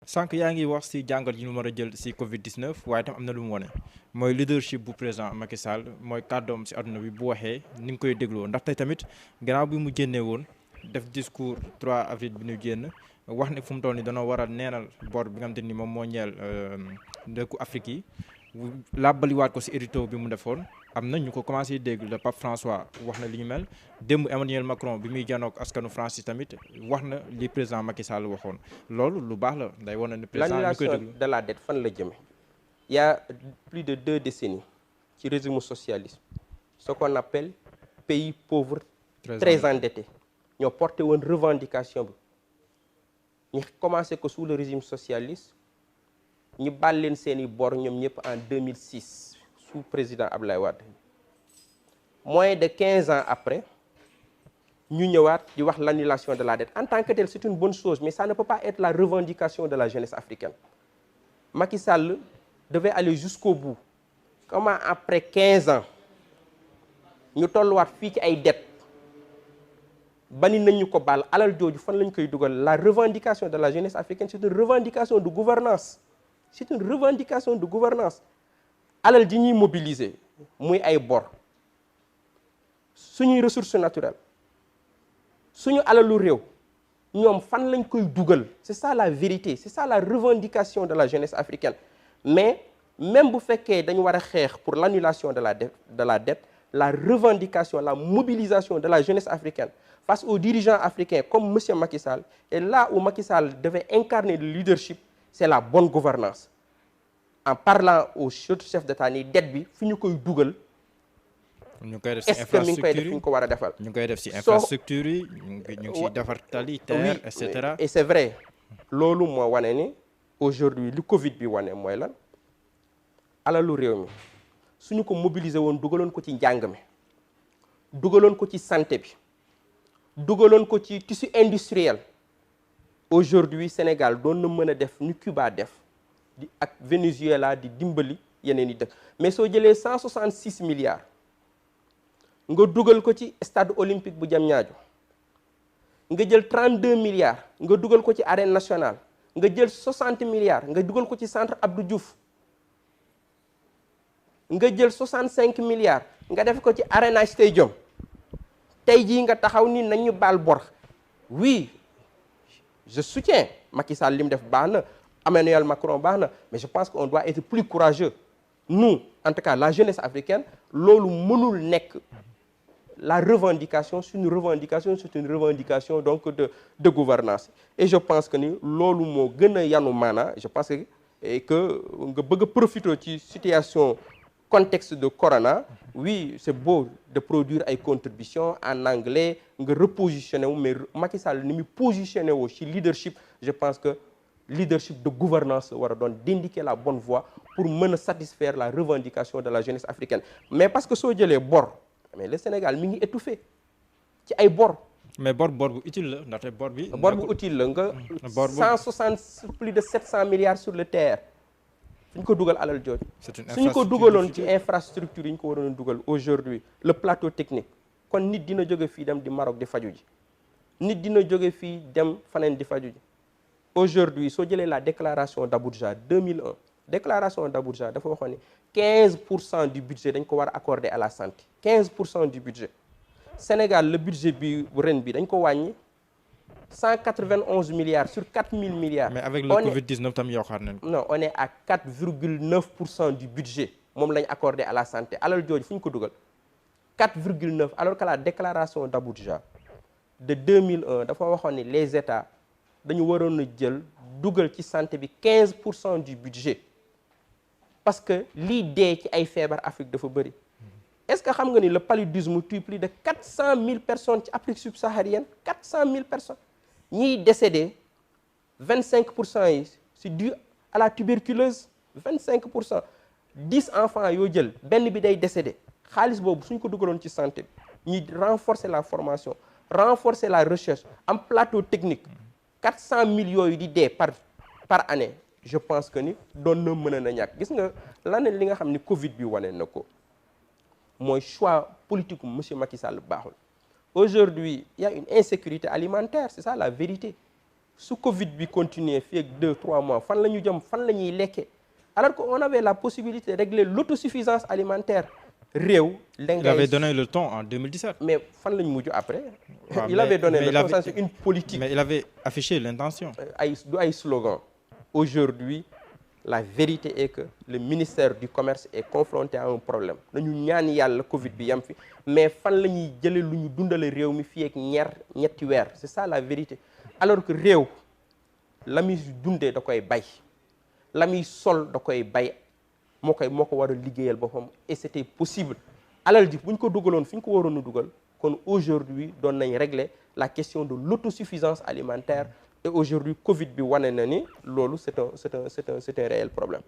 sànq yaa ngi wax ci jàngat yi ñu war a jël ci Covid 19 waaye tam am na lu mu wone mooy leadership bu président Macky Sall mooy kàddoom ci àdduna bi bu waxee ni nga koy dégloo ndaxte tamit gannaaw bi mu génnee woon def discours 3 avril bi ñu génn wax ne fu mu toll nii danoo war a neenal bor bi nga xamante ni moom moo ñeel dëkku Afrique yi làbbaliwaat ko ci hérito bi mu defoon. am na ñu ko commencé dégg le pape François wax na li ñu mel démb Emmanuel Macron bi muy janook askanu France tamit wax na li président Macky Sall waxoon loolu lu baax la day wane ne président ñu koy déglu. L'annulation de la dette fan la jëme il y a plus de 2 décennies ci régime socialiste ce qu'on appelle pays pauvres très endettés ñoo porté woon revendication bi ñu commencé ko sous le régime socialiste ñu baal leen seeni bor ñoom ñëpp en 2006 sous président Abdoulaye Wade moins de 15 ans après ñu ñëwaat di wax l'annulation de la dette en tant que tel c'est une bonne chose mais ça ne peut pas être la revendication de la jeunesse africaine. Macky Sall devait aller jusqu'au bout. Comment après 15 ans ñu tolluwaat fii ci ay dettes bani nañ ñu ko baal alal jooju fan lañ koy dugal. La revendication de la jeunesse africaine c'est une revendication de gouvernance c'est une revendication de gouvernance. alal ji ñuy mobiliser muy ay bor suñuy ressources naturelles suñu alalu réew ñoom fan lañ koy dugal. C'est ça la vérité, c'est ça la revendication de la jeunesse africaine. Mais même bu fekkee dañu war a xeex pour l'annulation de la dette, la revendication, la mobilisation de la jeunesse africaine face aux dirigeants africains comme monsieur Macky Sall, et là où Macky Sall devait incarner le leadership, c'est la bonne gouvernance. En parlant aux chefs d'État ni dette bi fi ñu koy dugal. ñu koy def ci est-ce que mi ngi koy def fi ñu ko war a defal. ñu koy def ci infrastructure yi ñu ngi ciy defar tali terre et cetera. Et c'est vrai loolu moo wane ni aujourd'hui li Covid bi wane mooy lan alalu réew mi suñu ko mobiliser woon dugaloon ko ci njàng mi dugaloon ko ci santé bi dugaloon ko ci tissu industriel aujourd'hui Sénégal doon na mën a def ni Cuba def di ak Venezuela di dimbali yeneen i dëkk mais soo jëlee 166 milliards nga dugal ko ci stade olympique bu Diamniadio nga jël 32 milliards nga dugal ko ci arène nationale nga jël 60 milliards nga dugal ko ci centre Abdou Diouf nga jël 65 milliards nga def ko ci Arena Stadium tey jii nga taxaw ni nañu baal bor. Oui je soutiens Macky Sall li mu def baax na Emmanuel Macron baax na mais je pense qu'on doit être plus courageux nous en tout cas la jeunesse africaine loolu mënul nekk la revendication c'est une revendication donc de gouvernance et je pense que ni loolu moo gën a yanu maana. Je pense que nga bëgg a profiter ci situation contexte de corona. Oui c'est beau de produire ay contributions en anglais nga repositionner wu mais Macky Sall ni mu positionné woo ci leadership je pense que leadership de gouvernance war a doon d'indiquer la bonne voie pour mën a satisfaire la revendication de la jeunesse africaine. Mais parce que soo jëlee bor mais le Sénégal mi ngi étouffé ci ay bor. mais bor bu utile la ndaxte bor bi. bor bu utile la nga. bor bu 160 plus de 700 milliards sur le terre. suñ ko dugal alal jooju. suñ ko dugaloon ci infrastructure yi ñu ko waroon a dugal aujourd'hui le plateau technique kon nit dina jóge fii dem di Maroc di faju ji nit dina jóge fii dem faneen di faju ji. Aujourd'hui soo jëlee la déclaration d'Abuja 2001 déclaration d'Abuja dafa waxoon ni 15% du budget dañ ko war a accorder à la santé 15% du budget. Sénégal le budget bi ren bi dañ ko wàññi 191 milliards sur 4000 milliards. Mais avec le Covid-19 tam yokkaat nañ ko. Non on est à 4,9% du budget moom lañ accordé à la santé alal jooju fu ñu ko dugal 4,9 alors que la déclaration d'Abuja de 2001 dafa waxoon ni les États dañu waroon a jël dugal ci santé bi 15% du budget parce que lii dee ci ay feebar Afrique dafa bëri. Est-ce que xam nga ni le paludisme tue plus de 400 000 personnes ci Afrique subsaharienne 400 000 personnes ñiy décédé 25% yi c'est dû à la tuberculose 25% 10 enfants yoo jël benn bi day décédé xaalis boobu suñ ko dugaloon ci santé bi ñuy renforcer la formation renforcer la recherche am plateau technique 400 000 yooyu di dee par année je pense que ni doon na mën na ñàkk. Gis nga laneen li nga xam ni Covid bi wane na ko mooy choix politique u monsieur Macky Sall baaxul. Aujourd'hui il y a une insécurité alimentaire c'est ça la vérité su Covid bi continuer fii ak 2-3 mois fan la ñu jëm fan la ñuy lekkee alors que on avait la possibilité de régler l'autosuffisance alimentaire réew. il avait donné le ton en 2017. mais fan la ñu mujj après. Ouais, il avait donné le ton, ça c'est une politique. mais il avait affiché l'intention. du ay slogan. Aujourd'hui la vérité est que le ministère du commerce est confronté à un problème nañu ñaan yàlla Covid bi yam fi mais fan la ñuy jëlee lu ñu dundale réew mi fii ak ñetti weer c'est ça la vérité alors que réew la muy dundee da koy bay la muy sol da koy bay moo ko war a liggéeyal boppam et c'était possible alal ji bu ñu ko dugaloon fi ñu ko waroon a dugal kon aujourd'hui doon nañ régler la question de l'autosuffisance alimentaire et aujourd'hui Covid bi wane na ni loolu c'est un réel problème.